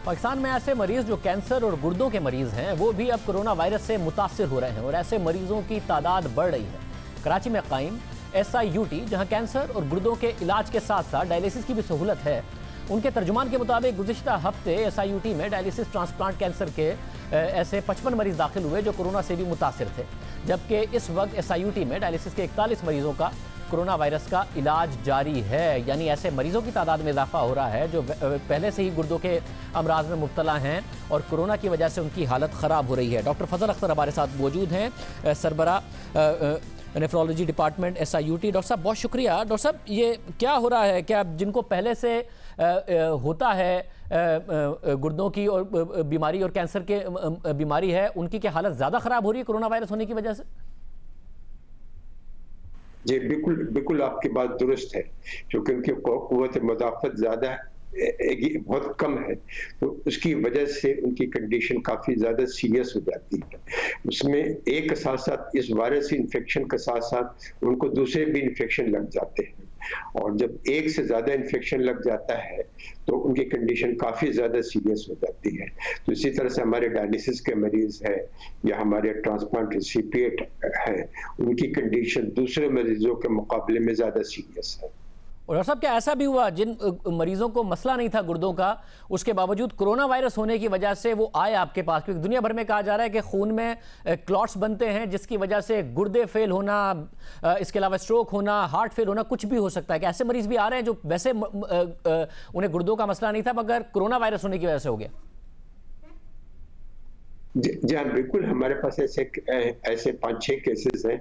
पाकिस्तान में ऐसे मरीज जो कैंसर और गुर्दों के मरीज हैं वो भी अब कोरोना वायरस से मुतासिर हो रहे हैं और ऐसे मरीजों की तादाद बढ़ रही है। कराची में कायम SIUT, जहां कैंसर और गुर्दों के इलाज के साथ साथ डायलिसिस की भी सहूलत है, उनके तर्जुमान के मुताबिक गुज़िश्ता हफ्ते SIUT में डायलिसिस ट्रांसप्लांट कैंसर के ऐसे 55 मरीज दाखिल हुए जो कोरोना से भी मुतासिर थे, जबकि इस वक्त SIUT में डायलिसिस के 41 मरीजों का कोरोना वायरस का इलाज जारी है। यानी ऐसे मरीजों की तादाद में इजाफा हो रहा है जो पहले से ही गुर्दों के अमराज में मुब्तला हैं और कोरोना की वजह से उनकी हालत ख़राब हो रही है। डॉक्टर फजल अख्तर हमारे साथ मौजूद हैं, सरबरा नेफ्रोलॉजी डिपार्टमेंट SIUT। डॉक्टर साहब बहुत शुक्रिया। डॉक्टर साहब, ये क्या हो रहा है? क्या जिनको पहले से होता है गुर्दों की और बीमारी और कैंसर के बीमारी है, उनकी क्या हालत ज़्यादा ख़राब हो रही है कोरोना वायरस होने की वजह से? जी बिल्कुल बिल्कुल, आपकी बात दुरुस्त है। क्योंकि उनकी कुव्वत मुदाफ़त ज़्यादा बहुत कम है, तो उसकी वजह से उनकी कंडीशन काफ़ी ज़्यादा सीरियस हो जाती है। उसमें एक साथ साथ इस वायरस इन्फेक्शन के साथ साथ उनको दूसरे भी इन्फेक्शन लग जाते हैं, और जब एक से ज़्यादा इन्फेक्शन लग जाता है तो उनकी कंडीशन काफ़ी ज़्यादा सीरियस हो जाती है। तो इसी तरह से हमारे डायलिसिस के मरीज़ हैं या हमारे ट्रांसप्लांट रिसिपिएंट हैं, उनकी कंडीशन दूसरे मरीजों के मुकाबले में ज़्यादा सीरियस है। और डॉक्टर साहब, क्या ऐसा भी हुआ जिन मरीजों को मसला नहीं था गुर्दों का, उसके बावजूद कोरोना वायरस होने की वजह से वो आए आपके पास? क्योंकि दुनिया भर में कहा जा रहा है कि खून में क्लॉट्स बनते हैं जिसकी वजह से गुर्दे फेल होना, इसके अलावा स्ट्रोक होना, हार्ट फेल होना कुछ भी हो सकता है। कि ऐसे मरीज भी आ रहे हैं जो वैसे उन्हें गुर्दों का मसला नहीं था मगर कोरोना वायरस होने की वजह से हो गया? जी हाँ, बिल्कुल। हमारे पास ऐसे 5-6 केसेस हैं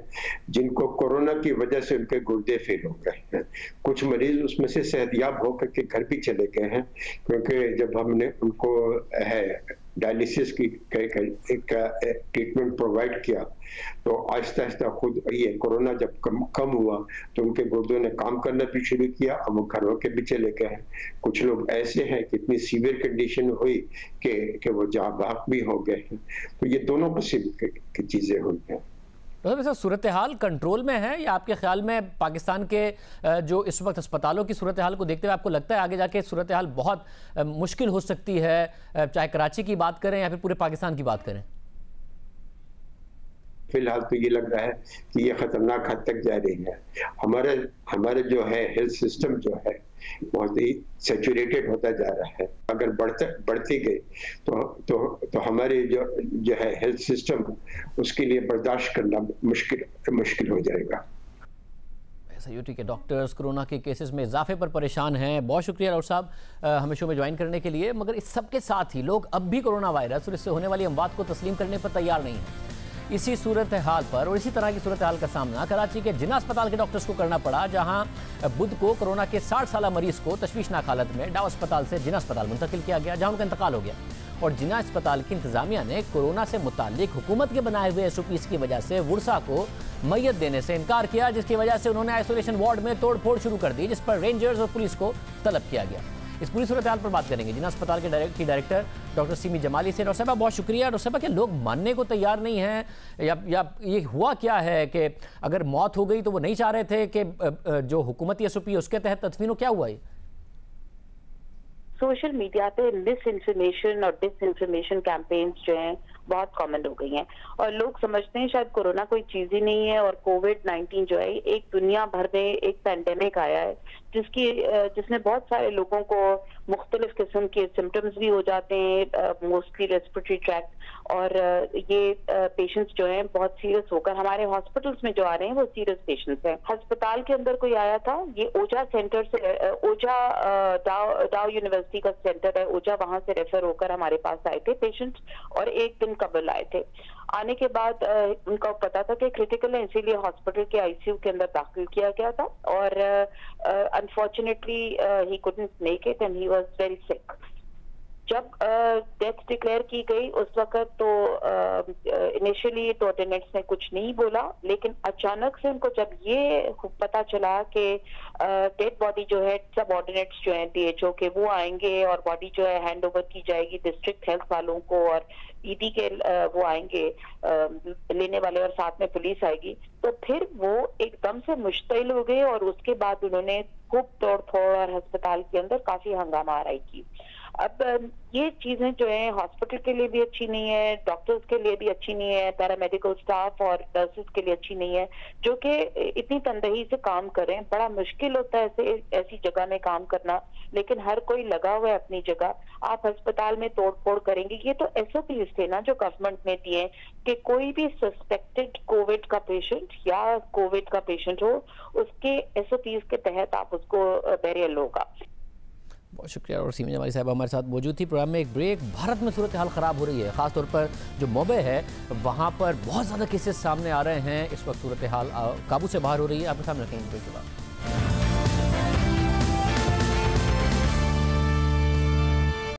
जिनको कोरोना की वजह से उनके गुर्दे फेल हो गए हैं। कुछ मरीज उसमें से सेहतयाब होकर के घर भी चले गए हैं, क्योंकि जब हमने उनको डायलिसिस की ट्रीटमेंट प्रोवाइड किया तो आहिस्ता आहिस्ता खुद ये कोरोना जब कम हुआ तो उनके गुर्दों ने काम करना भी शुरू किया, अब वो घरों के भी चले गए हैं। कुछ लोग ऐसे हैं कि इतनी सीवियर कंडीशन हुई कि वो जाँ बहक भी हो गए हैं। तो ये दोनों किस्म की चीज़ें हुई हैं। तो सूरत हाल कंट्रोल में है या आपके ख्याल में पाकिस्तान के जो इस वक्त अस्पतालों की सूरत हाल को देखते हुए आपको लगता है आगे जाके सूरत हाल बहुत मुश्किल हो सकती है, चाहे कराची की बात करें या फिर पूरे पाकिस्तान की बात करें? फिलहाल तो ये लग रहा है कि ये खतरनाक हद तक जा रही है। हमारे जो है हेल्थ सिस्टम जो है बहुत ही सैचुरेटेड होता जा रहा है। अगर बढ़ती गई तो हमारे जो है हेल्थ सिस्टम उसके लिए बर्दाश्त करना मुश्किल हो जाएगा। SIUT के डॉक्टर्स कोरोना के केसेस में इजाफे पर परेशान हैं। बहुत शुक्रिया डॉक्टर साहब हमें शो में ज्वाइन करने के लिए। मगर इस सब के साथ ही लोग अब भी कोरोना वायरस और इससे होने वाली अमवात को तस्लीम करने पर तैयार नहीं हैं। इसी सूरत हाल पर और इसी तरह की सूरत हाल का सामना कराची के जिन्ना अस्पताल के डॉक्टर्स को करना पड़ा, जहां बुध को कोरोना के 60 साल मरीज को तशवीशनाक हालत में डाव अस्पताल से जिन्ना अस्पताल मुंतकिल किया गया, जहां उनका इंतकाल हो गया। और जिन्ना अस्पताल की इंतजामिया ने कोरोना से मुतालिक हुकूमत के बनाए हुए SOPs की वजह से वुरसा को मैयत देने से इनकार किया, जिसकी वजह से उन्होंने आइसोलेशन वार्ड में तोड़ फोड़ शुरू कर दी, जिस पर रेंजर्स और पुलिस को तलब किया गया। इस पूरी सूरत हाल पर बात करेंगे जिन्ना अस्पताल के डायरेक्टर डॉक्टर सिमी जमाली से। डॉक्टर साहब बहुत शुक्रिया। डॉक्टर साहब, क्या लोग मानने को तैयार नहीं हैं या ये हुआ क्या है कि अगर मौत हो गई तो वो नहीं चाह रहे थे कि जो हुकूमती SOP है उसके तहत तदफीन हो? क्या हुआ ये? सोशल मीडिया पे मिस इन्फॉर्मेशन और डिस इन्फॉर्मेशन कैंपेन्स जो हैं बहुत कॉमन हो गई हैं और लोग समझते हैं शायद कोरोना कोई चीज ही नहीं है और कोविड-19 जो है एक दुनिया भर में एक पैंडेमिक आया है जिसने बहुत सारे लोगों को मुख्तलिफ किस्म के सिम्टम्स भी हो जाते हैं, मोस्टली रेस्पिरेटरी ट्रैक्ट, और ये पेशेंट्स जो हैं बहुत सीरियस होकर हमारे हॉस्पिटल्स में जो आ रहे हैं वो सीरियस पेशेंट्स हैं। अस्पताल के अंदर कोई आया था, ये ओजा सेंटर से डाउ यूनिवर्सिटी का सेंटर है ओजा, वहां से रेफर होकर हमारे पास आए थे पेशेंट्स और एक दिन कबल आए थे। आने के बाद उनका पता था कि क्रिटिकल है, इसीलिए हॉस्पिटल के ICU के अंदर दाखिल किया गया था और unfortunately he couldn't make it and he was very sick. जब डेथ डिक्लेयर की गई उस वक्त तो इनिशियली तो अटेंडेंट्स ने कुछ नहीं बोला, लेकिन अचानक से उनको जब ये पता चला कि डेड बॉडी जो है सब ऑर्डिनेट्स जो हैं DHO के वो आएंगे और बॉडी जो है हैंड ओवर की जाएगी डिस्ट्रिक्ट हेल्थ वालों को और ED के वो आएंगे लेने वाले और साथ में पुलिस आएगी, तो फिर वो एकदम से मुश्तिल हो गए और उसके बाद उन्होंने खूब तोड़ फोड़ और अस्पताल के अंदर काफी हंगामा आराई की। अब ये चीजें जो है हॉस्पिटल के लिए भी अच्छी नहीं है, डॉक्टर्स के लिए भी अच्छी नहीं है, पैरामेडिकल स्टाफ और नर्सेज के लिए अच्छी नहीं है, जो कि इतनी तनदेही से काम करें। बड़ा मुश्किल होता है ऐसी जगह में काम करना, लेकिन हर कोई लगा हुआ है अपनी जगह। आप अस्पताल में तोड़-फोड़ करेंगे, ये तो एसओपीज थे ना जो गवर्नमेंट ने दिए कि कोई भी सस्पेक्टेड कोविड का पेशेंट या कोविड का पेशेंट हो, उसके एसओपीज के तहत आप उसको बैरियल होगा। बहुत शुक्रिया। और सीमा जमाली साहब हमारे साथ मौजूद थी। प्रोग्राम में एक ब्रेक। भारत में सूरत हाल ख़राब हो रही है, ख़ासतौर पर जो मुंबई है वहाँ पर बहुत ज़्यादा केसेस सामने आ रहे हैं। इस वक्त सूरत हाल काबू से बाहर हो रही है। आपके सामने रखेंगे ब्रेक के बाद।